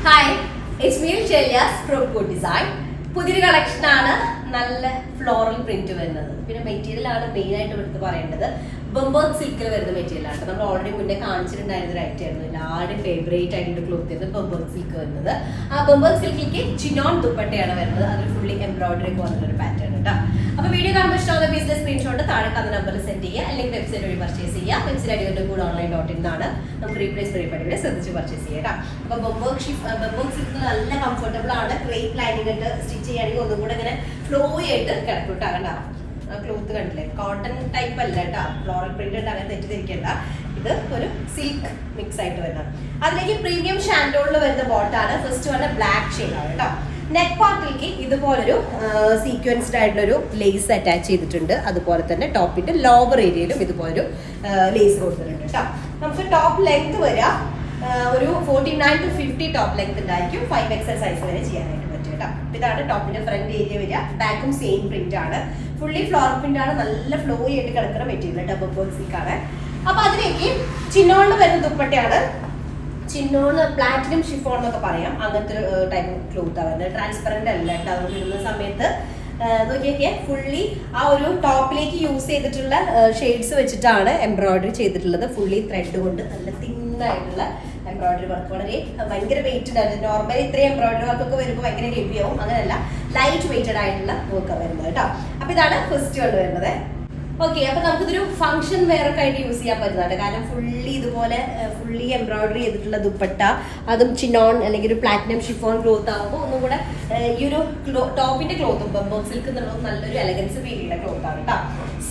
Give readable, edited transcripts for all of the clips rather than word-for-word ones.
Hi, it's me Shelyas from good design. പുതിയൊരു കളക്ഷനാണ്. നല്ല ഫ്ലോറൽ പ്രിന്റ് വരുന്നത്. പിന്നെ മെറ്റീരിയൽ ആണ് മെയിൻ ആയിട്ട് എടുത്ത് പറയേണ്ടത്. ബംബർഗ് സിൽക്കിൽ വരുന്ന മെറ്റീരിയൽ ആണ്. നമ്മൾ ഓൾറെഡി മുന്നേ കാണിച്ചിട്ടുണ്ടായിരുന്ന ഒരു ഐറ്റം ആയിരുന്നു. എല്ലാവരും ഫേവറേറ്റ് ആയിട്ട് ക്ലോത്ത് ചെയ്ത് ബംബർഗ് സിൽക്ക് വരുന്നത്. ആ ബംബർഗ് സിൽക്കിലേക്ക് ചിനോൺ ദുപ്പട്ടയാണ് വരുന്നത്. അതിൽ ഫുള്ളി എംബ്രോയിഡറി ഒക്കെ വന്നിട്ടൊരു പാറ്റേൺ കേട്ടോ. അപ്പോൾ വീഡിയോ കാണുമ്പോൾ ഇഷ്ടമുള്ള ബിസിനസ് സ്ക്രീൻഷോട്ട് താഴെ കാണുന്ന നമ്പറിൽ സെൻഡ് ചെയ്യുക, അല്ലെങ്കിൽ വെബ്സൈറ്റ് വഴി പർച്ചേസ് ചെയ്യുക. വെബ്സൈറ്റ് അടിയുടെ കൂടെ ഓൺലൈൻ.in എന്നാണ്. നമുക്ക് റീപ്ലേസ് പരിപാടിയുടെ ശ്രദ്ധിച്ച് പർച്ചേസ് ചെയ്യാം കേട്ടോ. അപ്പോൾ ബംബർഗ് സിൽക്ക് നല്ല കംഫർട്ടബിൾ ആണ്. ക്രേപ്പ് ലൈനിങ് ഇട്ട് സ്റ്റിച്ച് ചെയ്യുകയാണെങ്കിൽ ഒന്നും കൂടെ ഇങ്ങനെ ഫ്ലോ ആയിട്ട് കിടക്കും കേട്ടോ. കണ്ട ക്ലോത്ത് കണ്ടില്ലേ, കോട്ടൺ ടൈപ്പ് അല്ല കേട്ടോ, ഫ്ലോറൽ പ്രിന്റ് ഉണ്ട്, അങ്ങനെ തെറ്റിദ്ധരിക്കണ്ട. ഇത് ഒരു സിൽക്ക് മിക്സ് ആയിട്ട് വരുന്നത്. അതിലേക്ക് പ്രീമിയം ഷാൻഡോളിൽ വരുന്ന ബോട്ടാണ്. ഫസ്റ്റ് വന്ന ബ്ലാക്ക് ഷെയ്ഡാണ് കേട്ടോ. നെക്ക് പാർട്ടിലേക്ക് ഇതുപോലൊരു സീക്വൻസ്ഡ് ആയിട്ടുള്ളൊരു ലേസ് അറ്റാച്ച് ചെയ്തിട്ടുണ്ട്. അതുപോലെ തന്നെ ടോപ്പിന്റെ ലോവർ ഏരിയയിലും ഇതുപോലൊരു ലേസ് കൊടുത്തിട്ടുണ്ട് കേട്ടോ. നമുക്ക് ടോപ്പ് ലെങ്ത് വരിക ഒരു 49 to 50 ടോപ്പ് ലെങ്ത് ഉണ്ടായിരിക്കും. 5XL സൈസ് വരെ ചെയ്യാനായിട്ട് പറ്റും കേട്ടോ. ഇതാണ് ടോപ്പിന്റെ ഫ്രണ്ട് ഏരിയ വരിക. ബാക്കും സെയിം പ്രിന്റ് ആണ്. ഫുള്ളി ഫ്ലോർ പ്രിന്റ് ആണ്. നല്ല ഫ്ലോ ആയിട്ട് കിടക്കുന്ന മെറ്റീരിയൽ ഡബിൾ ബോക്സ് സിൽക്കാണ്. അപ്പൊ അതിലേക്ക് ചിന്നോണിൽ വരുന്ന ദുപ്പട്ടയാണ്. ചിന്നോണ് പ്ലാറ്റിനം ഷിഫോൺ എന്നൊക്കെ പറയാം. അങ്ങനത്തെ ഒരു ടൈപ്പ് ക്ലോത്ത് ആണ് വരുന്നത്. ട്രാൻസ്പെറന്റ് അല്ല കേട്ടോ. അത് ഇടുന്ന സമയത്ത് നോക്കിയൊക്കെ ഫുള്ളി ആ ഒരു ടോപ്പിലേക്ക് യൂസ് ചെയ്തിട്ടുള്ള ഷെയ്ഡ്സ് വെച്ചിട്ടാണ് എംബ്രോയിഡറി ചെയ്തിട്ടുള്ളത്. ഫുള്ളി ത്രെഡ് കൊണ്ട് നല്ല തിന്നായിട്ടുള്ള എംബ്രോയിഡറി വർക്ക്. വളരെ ഭയങ്കര വെയിറ്റ് ഉണ്ടായിരുന്നു. നോർമലി ഇത്രയും എംബ്രോയിഡറി വർക്കൊക്കെ വരുമ്പോൾ ഭയങ്കര ഹെവി ആവും. അങ്ങനെയല്ല, ലൈറ്റ് വെയിറ്റഡ് ആയിട്ടുള്ള വർക്കാണ് വരുന്നത് കേട്ടോ. അപ്പൊ ഇതാണ് ഫസ്റ്റ് കൊണ്ട് വരുന്നത്. ഓക്കെ, അപ്പൊ നമുക്കിതൊരു ഫംഗ്ഷൻ വെയർ ഒക്കെ ആയിട്ട് യൂസ് ചെയ്യാൻ പറ്റുന്നുണ്ട്. കാരണം ഫുള്ളി ഇതുപോലെ ഫുള്ളി എംബ്രോയിഡറി ചെയ്തിട്ടുള്ള ദുപ്പട്ട, അതും ചിനോൺ അല്ലെങ്കിൽ ഒരു പ്ലാറ്റിനം ഷിഫോൺ ക്ലോത്ത് ആകുമ്പോൾ ഒന്നും കൂടെ ഈ ഒരു ടോപ്പിന്റെ ക്ലോത്തും ബംബർഗ് സിൽക്ക് എന്നുള്ളത് നല്ലൊരു എലഗൻസ് ഫീൽ ചെയ്യുന്ന ക്ലോത്ത് ആണ് കേട്ടോ.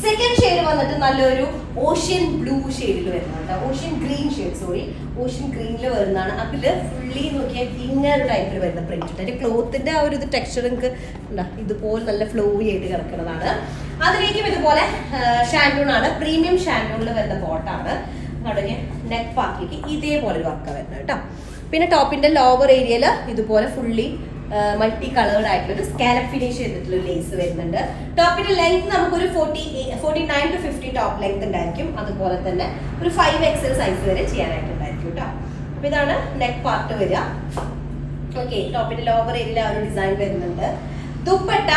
സെക്കൻഡ് ഷെയ്ഡ് വന്നിട്ട് നല്ലൊരു ഓഷ്യൻ ബ്ലൂ ഷെയ്ഡിൽ വരുന്നതാണ്. ഓഷ്യൻ ഗ്രീൻ ഷെയ്ഡ് ഓഷ്യൻ ഗ്രീനിൽ വരുന്നതാണ്. അതിൽ ഫുള്ളി നോക്കിയാൽ ഇങ്ങനെ ടൈപ്പിൽ വരുന്ന പ്രിന്റ്. അതിന്റെ ക്ലോത്തിന്റെ ആ ഒരു ഇത് ടെക്സ്ചർ നിങ്ങൾക്ക് ഇതുപോലെ നല്ല ഫ്ലോ ആയിട്ട് കിടക്കുന്നതാണ്. അതിലേക്കും ഇതുപോലെ ഷാൻഡൂൺ ആണ്. പ്രീമിയം ഷാൻഡൂണിൽ വരുന്ന ബോട്ടാണ്. തുടങ്ങിയ നെക്ക് പാർട്ടിലേക്ക് ഇതേപോലെ ഒരു വർക്ക് വരുന്നത് കേട്ടോ. പിന്നെ ടോപ്പിന്റെ ലോവർ ഏരിയയിൽ ഇതുപോലെ ഫുള്ളി മൾട്ടി കളേർഡ് ആയിട്ടുള്ള ഒരു സ്കാലപ്പ് ഫിനിഷ് ചെയ്തിട്ടുള്ള ലേസ് വരുന്നുണ്ട്. ടോപ്പിന്റെ ലെങ്ത് നമുക്കൊരു 49 to 50 ടോപ്പ് ലെങ്ത് ഉണ്ടായിരിക്കും. അതുപോലെ തന്നെ ഒരു 5XL സൈസ് വരെ ചെയ്യാനായിട്ടുണ്ടായിരിക്കും കേട്ടോ. അപ്പൊ ഇതാണ് നെക്ക് പാർട്ട് വരിക. ഓക്കെ, ടോപ്പിന്റെ ലോവർ ഏരിയയിൽ ആ ഒരു ഡിസൈൻ വരുന്നുണ്ട്. ദുപ്പട്ട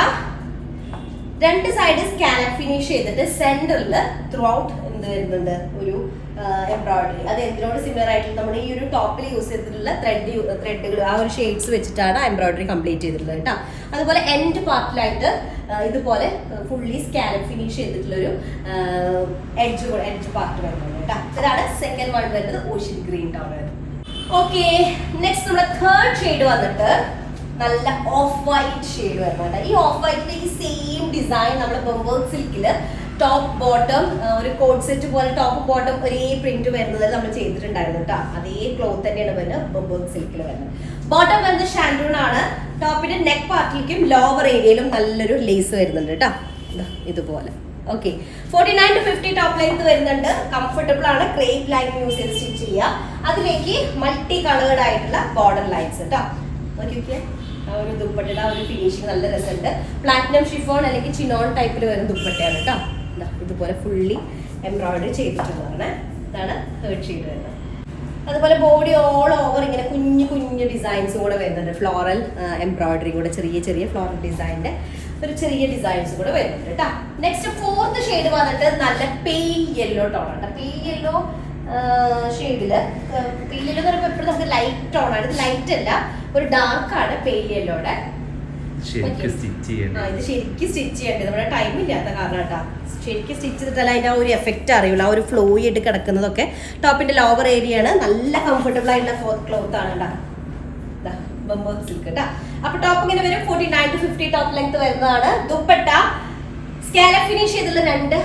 രണ്ട് സൈഡ് സ്കാലപ്പ് ഫിനിഷ് ചെയ്തിട്ട് സെന്ററിൽ ത്രൂ ഔട്ട് എന്ത് വരുന്നുണ്ട്, ഒരു എംബ്രോയിഡറി. അത് എന്തിനോട് സിമിലർ ആയിട്ട് നമ്മുടെ ഈ ഒരു ടോപ്പിൽ യൂസ് ചെയ്തിട്ടുള്ള ത്രെഡുകൾ ആ ഒരു ഷെയ്ഡ്സ് വെച്ചിട്ടാണ് എംബ്രോയിഡറി കംപ്ലീറ്റ് ചെയ്തിട്ടുള്ളത് കേട്ടോ. അതുപോലെ എൻഡ് പാർട്ടിലായിട്ട് ഇതുപോലെ ഫുള്ളി സ്കാലപ്പ് ഫിനിഷ് ചെയ്തിട്ടുള്ളൊരു എഡ്ജ് പാർട്ട് വരുന്നുണ്ട് കേട്ടോ. ഇതാണ് സെക്കൻഡ് വൺ വരുന്നത്, ഓഷ്യൻ ഗ്രീൻ ടോൺ വരുന്നത്. ഓക്കെ, നെക്സ്റ്റ് നമ്മുടെ തേർഡ് ഷെയ്ഡ് വന്നിട്ട് നല്ല ഓഫ് വൈറ്റ് ഷെയ്ഡ് വരുന്നുണ്ട്. ഈ ഓഫ് വൈറ്റിന്റെ ഈ സെയിം ഡിസൈൻ നമ്മുടെ ബംബർഗ് സിൽക്കില് ടോപ്പ് ബോട്ടം ഒരു കോഡ് സെറ്റ് പോലെ ടോപ്പ് ബോട്ടം ഒരേ പ്രിന്റ് വരുന്നത് നമ്മൾ ചെയ്തിട്ടുണ്ടായിരുന്നു കേട്ടോ. അതേ ക്ലോത്ത് തന്നെയാണ് വരുന്നത് ബംബർഗ് സിൽക്കിൽ വരുന്നത്. ബോട്ടം വരുന്നത് ഷാൻഡൂൺ ആണ്. ടോപ്പിന്റെ നെക്ക് പാർട്ടിലേക്കും ലോവർ ഏരിയയിലും നല്ലൊരു ലേസ് വരുന്നുണ്ട് കേട്ടോ, ഇതുപോലെ. ഓക്കെ, 49 to 50 ടോപ്പ് ലെങ്ത് വരുന്നുണ്ട്. കംഫർട്ടബിൾ ആണ്. ക്രേപ്പ് ലൈനിങ് യൂസ് ചെയ്ത് സ്റ്റിച്ച് ചെയ്യുക. അതിലേക്ക് മൾട്ടി കളേർഡ് ആയിട്ടുള്ള ബോർഡർ ലൈൻസ് കേട്ടോ. നോക്കിയൊക്കെ ആ ഒരു ദുപ്പട്ടയുടെ ആ ഒരു ഫിനിഷിങ് നല്ല രസമുണ്ട്. പ്ലാറ്റിനം ഷിഫോൺ അല്ലെങ്കിൽ ചിനോൺ ടൈപ്പിൽ വരുന്ന ദുപ്പട്ടയാണ് കേട്ടോ. ഇതുപോലെ ഫുള്ളി എംബ്രോയിഡറി ചെയ്തിട്ടുള്ളതാണ്. ഇതാണ് തേർഡ് ഷെയ്ഡ് വരുന്നത്. അതുപോലെ ബോഡി ഓൾ ഓവർ ഇങ്ങനെ കുഞ്ഞു കുഞ്ഞു ഡിസൈൻസും കൂടെ വരുന്നുണ്ട്. ഫ്ലോറൽ എംബ്രോയിഡറി കൂടെ ചെറിയ ഫ്ലോറൽ ഡിസൈനിന്റെ ഒരു ചെറിയ ഡിസൈൻസ് കൂടെ വരുന്നുണ്ട് കേട്ടോ. നെക്സ്റ്റ് ഫോർത്ത് ഷെയ്ഡ് വന്നിട്ട് നല്ല പെയിൽ യെല്ലോ ടോൺ ആണ്. പെയിൽ യെല്ലോ ഷെയ്ഡില് പെയിൽ യെല്ലോ എന്ന് പറയുമ്പോൾ എപ്പോഴും നമുക്ക് ലൈറ്റ് ടോൺ ആണ്. ഇത് ലൈറ്റ് അല്ല, ഒരു ഡാർക്ക് ആണ് പെയിൽ യെല്ലോടെ. ഇത് ശരിക്കും സ്റ്റിച്ച് ചെയ്യേണ്ടത് നമ്മുടെ ടൈം ഇല്ലാത്ത കാരണം കേട്ടോ. ശരിക്കും സ്റ്റിച്ച് ചെയ്തിട്ടല്ല അതിന്റെ ആ ഒരു എഫക്റ്റ് അറിയുള്ളൂ. ആ ഒരു ഫ്ലോ ആയിട്ട് കിടക്കുന്നതൊക്കെ ടോപ്പിന്റെ ലോവർ ഏരിയ ആണ്. നല്ല കംഫർട്ടബിൾ ആയിട്ടുള്ള ക്ലോത്ത് ആണ് കേട്ടോ, ബംബർഗ് സിൽക്ക് കേട്ടോ. അപ്പൊ ടോപ്പ് ഇങ്ങനെ വരും. 49 to 50 ടോപ്പ് ലെങ്ത് വരുന്നതാണ്. ദുപ്പട്ട സ്കാലപ്പ് ഫിനിഷ് ചെയ്തുള്ള രണ്ട്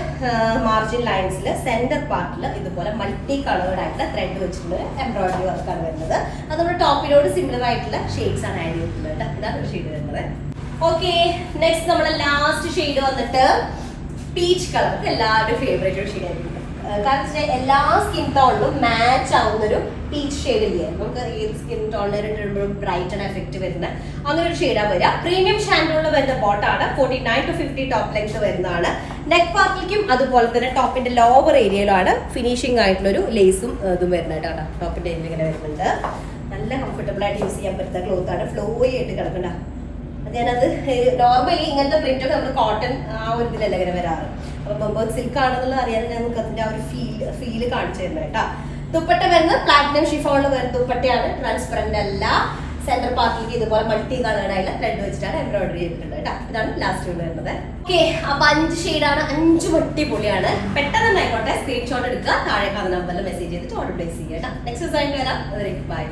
മാർജിൻ ലൈൻസിൽ സെന്റർ പാർട്ടിൽ ഇതുപോലെ മൾട്ടി കളേർഡ് ആയിട്ടുള്ള ത്രെഡ് വെച്ചിട്ടുള്ള എംബ്രോയിഡറി വർക്കാണ് വരുന്നത്. അത് നമ്മുടെ ടോപ്പിനോട് സിമിലർ ആയിട്ടുള്ള ഷെയ്ഡ്സ് ആണ് ആഡ് ചെയ്തിട്ടുള്ളത്. ഇതാണ് ഷെയ്ഡ് വരുന്നത്. ഓക്കെ, നെക്സ്റ്റ് നമ്മുടെ ലാസ്റ്റ് ഷെയ്ഡ് വന്നിട്ട് പീച്ച് കളർ. എല്ലാവരുടെയും ഫേവറേറ്റ് ഒരു ഷെയ്ഡ് ആയിരിക്കും. കാരണം എല്ലാ സ്കിൻ ടോണിലും മാച്ച് ആവുന്നൊരു പീച്ച് ഷെയ്ഡ് ഇല്ലേ, നമുക്ക് ഏത് സ്കിൻ ടോണിൽ ഇടുമ്പോഴും ബ്രൈറ്റ് ആൻഡ് എഫക്റ്റ് വരുന്ന അങ്ങനെ ഒരു ഷെയ്ഡാണ് വരിക. പ്രീമിയം ഷാൻഡൂണിൽ വരുന്ന ബോട്ടാണ്. 49 to 50 ടോപ്പ് ലെങ്ത് വരുന്നതാണ്. നെക്ക് പാർട്ടിലേക്കും അതുപോലെ തന്നെ ടോപ്പിന്റെ ലോവർ ഏരിയയിലാണ് ഫിനിഷിംഗ് ആയിട്ടുള്ളൊരു ലേസും ഇതും വരുന്നത് കേട്ടോ. ടോപ്പിന്റെ ഏരിയ ഇങ്ങനെ വരുന്നുണ്ട്. നല്ല കംഫർട്ടബിൾ ആയിട്ട് യൂസ് ചെയ്യാൻ പറ്റുന്ന ക്ലോത്ത് ആണ്. ഫ്ലോയി ആയിട്ട് കിടക്കണ്ട. ഞാനത് നോർമലി ഇങ്ങനത്തെ പ്രിന്റ് ഒക്കെ നമ്മൾ കോട്ടൺ ആ ഒരു ഇതിലല്ല ഇങ്ങനെ വരാറ്. അപ്പൊ ബംബർഗ് സിൽക്ക് ആണെന്നുള്ളത് അറിയാതെ നമുക്ക് അതിന്റെ ആ ഒരു ഫീല് കാണിച്ചു തരുന്നത് കേട്ടോ. ദുപ്പട്ട വരുന്നത് പ്ലാറ്റിനം ഷിഫോണിൽ വരുന്ന ദുപ്പട്ടയാണ്. ട്രാൻസ്പെറന്റ് അല്ല. സെന്റർ പാർട്ടിലേക്ക് ഇതുപോലെ മൾട്ടി കളേർഡായുള്ള ത്രെഡ് വെച്ചിട്ടാണ് എംബ്രോയിഡറി ചെയ്തിട്ടുണ്ട് കേട്ടോ. ഇതാണ് ലാസ്റ്റ് വരുന്നത്. ഓക്കെ, അപ്പൊ 5 ഷെയ്ഡാണ്. 5 പൊളിയാണ്. പെട്ടെന്ന് തന്നെ ആയിക്കോട്ടെ, സ്ക്രീൻഷോട്ട് എടുക്കുക, താഴെ കാണുന്ന നമ്പറിൽ മെസ്സേജ് ചെയ്തിട്ട് ഓർഡർ പ്ലേസ് ചെയ്യുക കേട്ടോ. നെക്സ്റ്റ് ഡിസൈൻ വരാം. അതിലേക്ക് ബൈ.